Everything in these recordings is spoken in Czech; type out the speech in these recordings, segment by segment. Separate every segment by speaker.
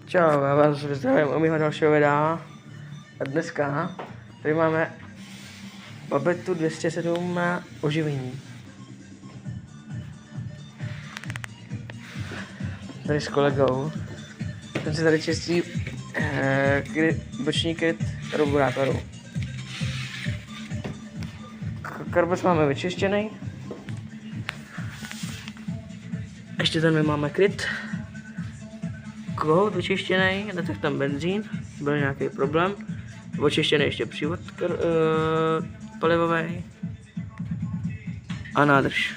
Speaker 1: Čau, já vás zdravím u mého dalšího videa. A dneska tady máme Babetu 207 na oživení. Tady s kolegou. Jsem si tady čistí boční kryt karburátoru. Karbus máme vyčištěný. Ještě tady máme kryt. Kohout vyčištěný, netek tam benzín, byl nějaký problém. Očištěný ještě přívod palivový. A nádrž.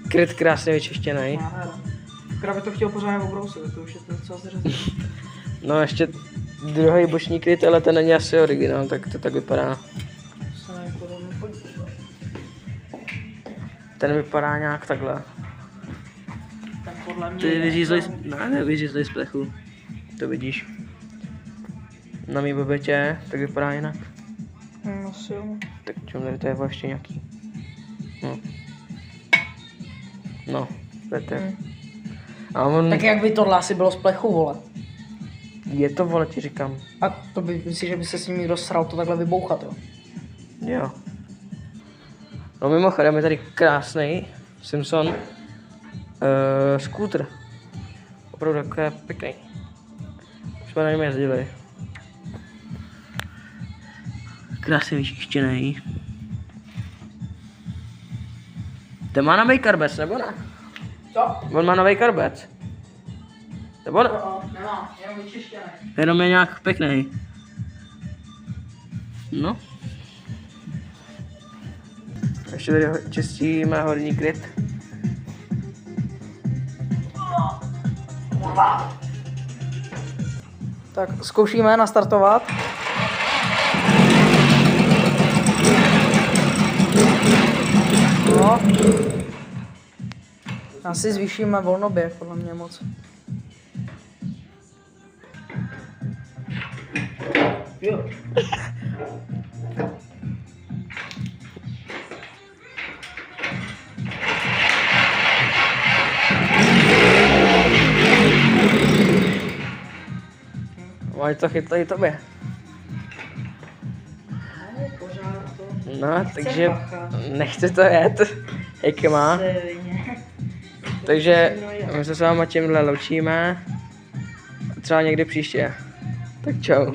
Speaker 1: Kryt krásně vyčištěný.
Speaker 2: Krabě to chtěl pořádně obrousit, to už je to docela zřezné.
Speaker 1: No ještě druhý boční kryt, ale ten není asi originál, tak to tak vypadá. Ten vypadá nějak takhle. Ty vyřízli, nevyřízli z plechu. To vidíš. Na mý Babetě tak vypadá jinak.
Speaker 2: No jo.
Speaker 1: Tak čím tady to je ještě nějaký. No, to je. A on...
Speaker 2: Tak jak by tohle asi bylo z plechu, vole?
Speaker 1: Je to, vole, ti říkám.
Speaker 2: A to by, myslíš, že by se s ním někdo sral to takhle vybouchat, jo?
Speaker 1: Jo. No mimochodem je tady krásný Simpson skútr. Opravdu takový pěkný. Už jsme na něm jezdili. Krásně vyčištěný. Ten má nový karbec, nebo ne?
Speaker 2: Co?
Speaker 1: On má nový karbec. Nebo ne?
Speaker 2: Nemá, jenom vyčištěný.
Speaker 1: Jenom je nějak pěkný. No. Ještě tady čistíme horní kryt.
Speaker 2: Tak zkoušíme nastartovat. No. Asi zvýšíme volnoběh, podle mě moc. Jo.
Speaker 1: Máš to chytlo i tobě. No, takže nechce to jet, jak má. Takže my se s váma tímhle loučíme. Třeba někdy příště. Tak čau.